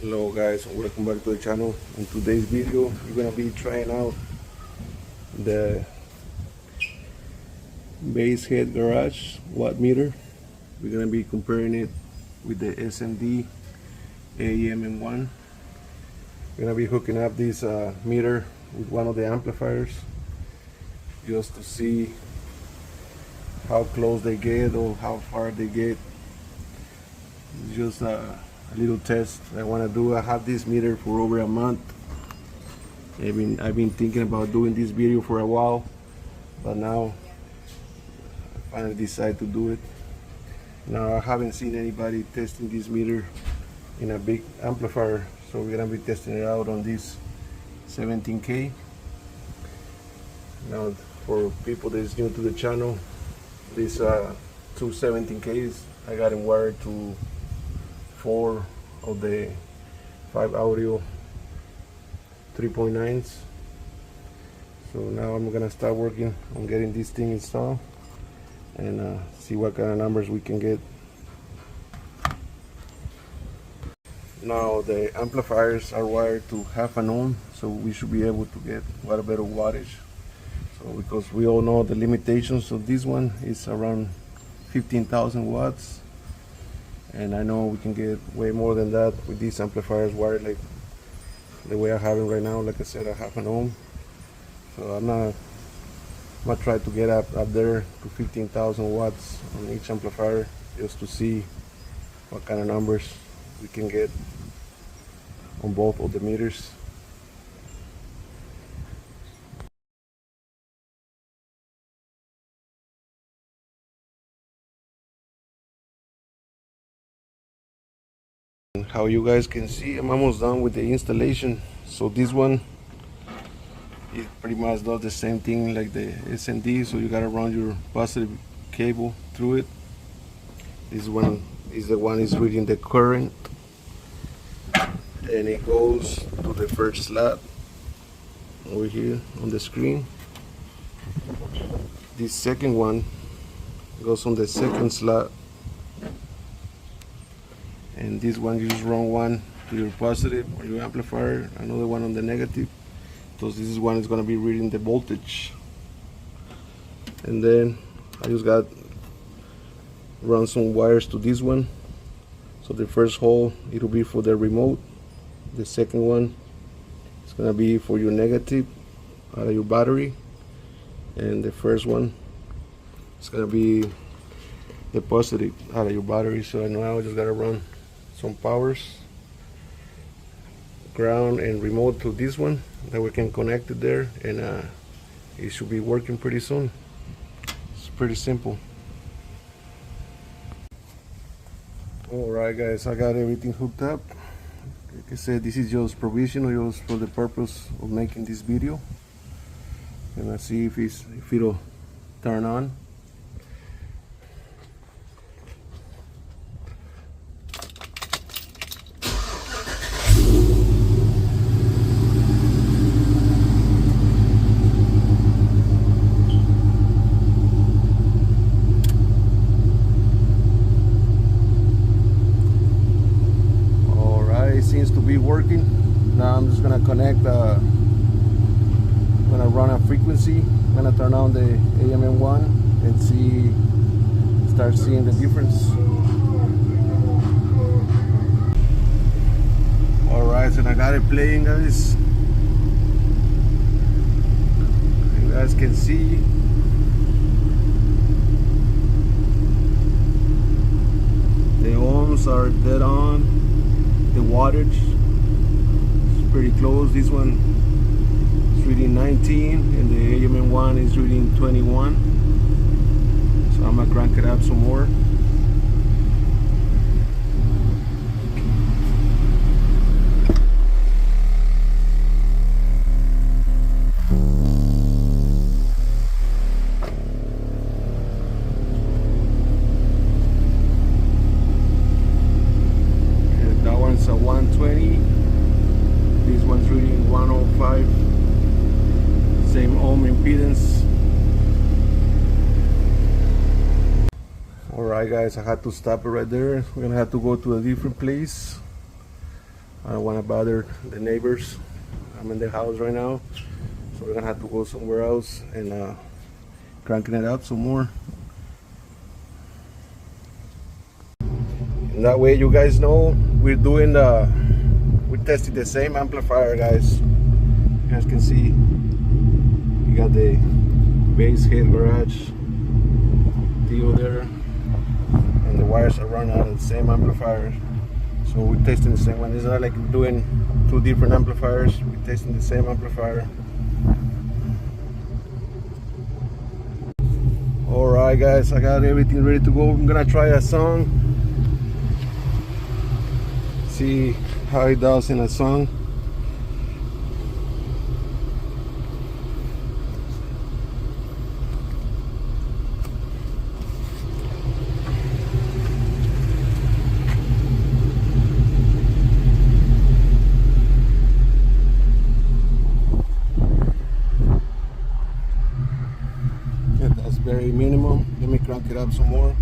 Hello guys, and welcome back to the channel. In today's video we're gonna be trying out the base head garage watt meter. We're gonna be comparing it with the SMD AMM-1. We're gonna be hooking up this meter with one of the amplifiers just to see how close they get or how far they get. It's just a little test I want to do. I have this meter for over a month. I've been thinking about doing this video for a while, but now I finally decided to do it. Now I haven't seen anybody testing this meter in a big amplifier, so we're gonna be testing it out on this 17K. Now for people that is new to the channel, these two 17Ks, I got them wired to 4 of the 5 audio 3.9s. So now I'm gonna start working on getting this thing installed and see what kind of numbers we can get. Now the amplifiers are wired to 1/2 ohm, so we should be able to get quite a bit of wattage. So because we all know the limitations of this one is around 15,000 watts, and I know we can get way more than that with these amplifiers wired like the way I have it right now. Like I said, a 1/2 ohm. So I'm gonna try to get up there to 15,000 watts on each amplifier just to see what kind of numbers we can get on both of the meters. How you guys can see, I'm almost done with the installation. So this one, it pretty much does the same thing like the SMD, so you gotta run your positive cable through it. This one is the one is reading the current, and it goes to the first slot over here on the screen. This second one goes on the second slot, and this one you just run one to your positive or your amplifier, another one on the negative. So this one is going to be reading the voltage, and then I just got run some wires to this one. So the first hole, it'll be for the remote. The second one is going to be for your negative out of your battery, and the first one is going to be the positive out of your battery. So I know I just got to run some powers, ground and remote to this one, that we can connect it there, and it should be working pretty soon. It's pretty simple. Alright guys, I got everything hooked up. Like I said, this is just provisional, just for the purpose of making this video. And let's see if it'll turn on. Seems to be working. Now I'm just gonna connect, gonna run a frequency. I'm gonna turn on the AMM-1 and start seeing the difference. Alright, so I got it playing, guys. You guys can see the ohms are dead on. The wattage is pretty close. This one is reading 19 and the AMM-1 is reading 21. So I'm gonna crank it up some more. It's a 120. This one's reading 105. Same ohm impedance. Alright guys, I had to stop it right there. We're gonna have to go to a different place. I don't want to bother the neighbors. I'm in the house right now, so we're gonna have to go somewhere else and cranking it up some more. And that way you guys know we're testing the same amplifier, guys. You guys can see we got the bass head garage deal there, and the wires are running out of the same amplifier. So we're testing the same one. It's not like we're doing two different amplifiers. We're testing the same amplifier. Alright guys, I got everything ready to go. I'm gonna try a song. See how it does in a song. Very minimum. Let me crank it up some more.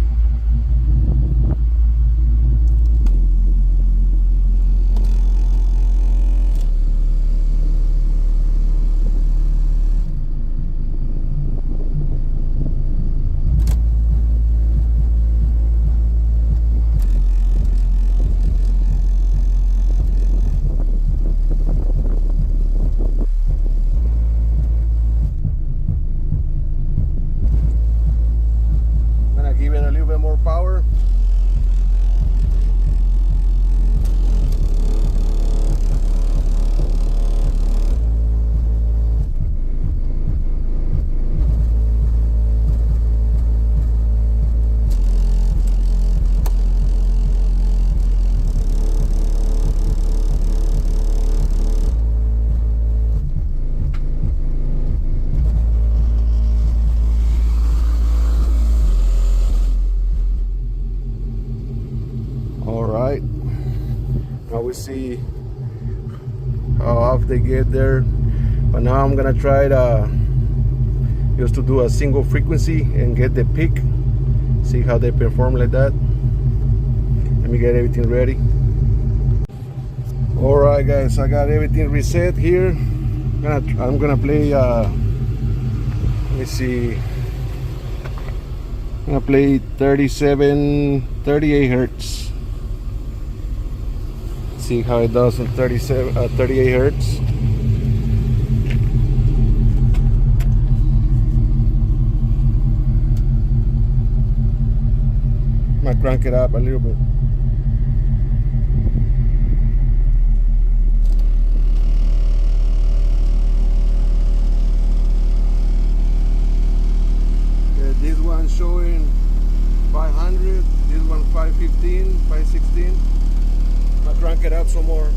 Give it a little bit more power. Alright, now we see how off they get there, but now I'm gonna try just to do a single frequency and get the peak, see how they perform like that. Let me get everything ready. Alright guys, I got everything reset here. I'm gonna play let me see, I'm gonna play 38 hertz. See how it does on 38 hertz. I'm gonna crank it up a little bit. Okay, this one's showing 500, this one 515, 516. I'll crank it up some more.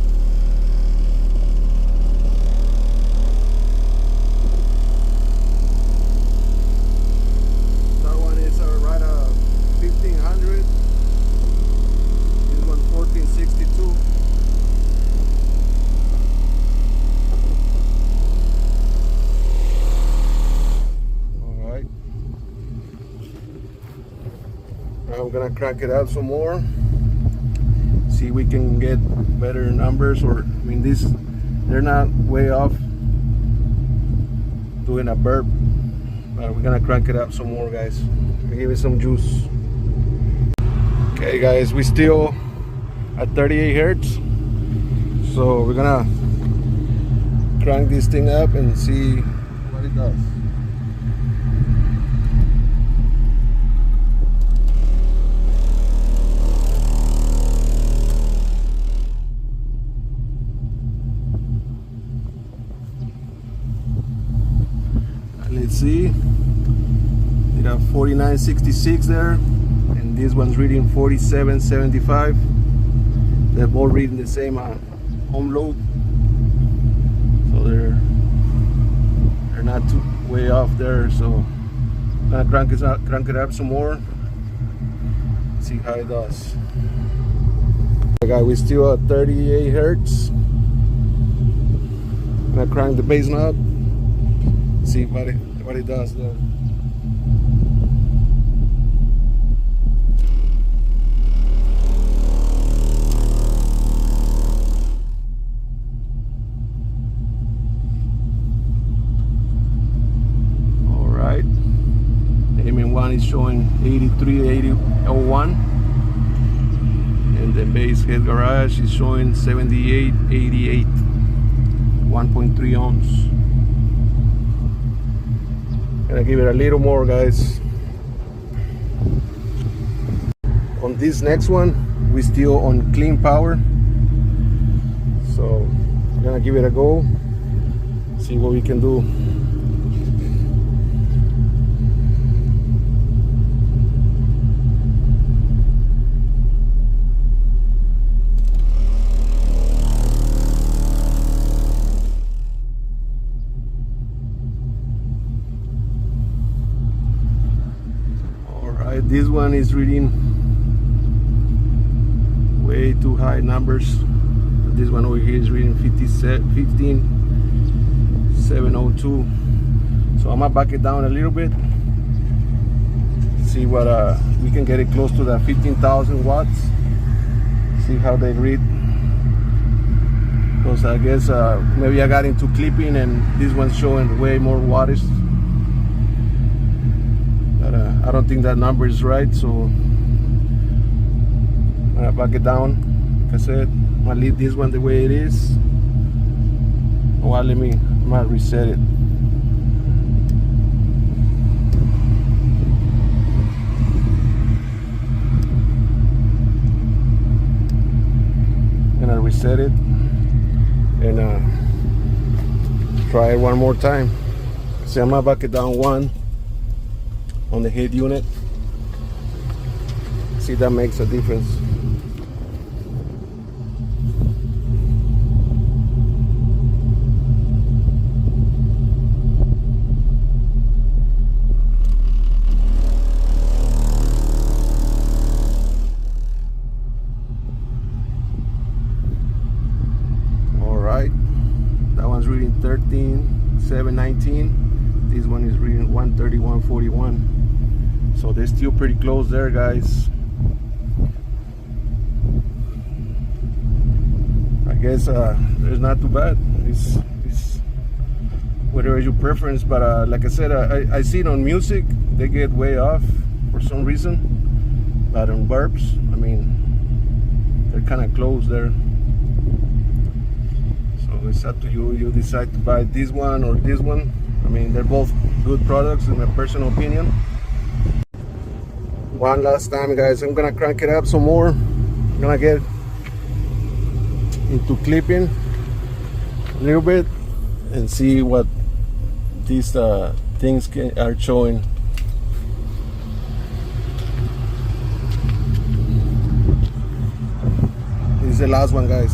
That one is right at 1500. This one 1462. All right. Now I'm gonna crank it up some more. See, we can get better numbers, or I mean, they're not way off doing a burp, but we're gonna crank it up some more, guys. Give it some juice. Okay guys, we still at 38 hertz, so we're gonna crank this thing up and see what it does. Let's see, we got 4966 there, and this one's reading 4775. They're both reading the same home load, so they're not too way off there. So I'm gonna crank it up some more, see how it does. Okay, we're still at 38 hertz. I'm gonna crank the bass knob, see what it does there. AMM-1 is showing 83.01, and the base head garage is showing 78.88, 1.3 ohms. Gonna give it a little more, guys. On this next one, we still on clean power, so I'm gonna give it a go, see what we can do. Alright, this one is reading way too high numbers. This one over here is reading 15,702. So I'm gonna back it down a little bit, see what we can get it close to the 15,000 watts, see how they read, because I guess maybe I got into clipping and this one's showing way more wattage, but I don't think that number is right, so I'm gonna back it down. Like I said, I'm gonna leave this one the way it is. Well, I'm gonna reset it. I'm gonna reset it and try it one more time. See, I'm gonna back it down one on the head unit. See if that makes a difference. Alright, that one's reading 13,719. This one is reading 131.41. So they're still pretty close there, guys. I guess it's not too bad. It's whatever your preference, but like I said, I see it on music, they get way off for some reason, but on burps, I mean, they're kind of close there. So it's up to you. You decide to buy this one or this one. I mean, they're both good products in my personal opinion. One last time, guys, I'm gonna crank it up some more. I'm gonna get into clipping a little bit and see what these things are showing. This is the last one, guys.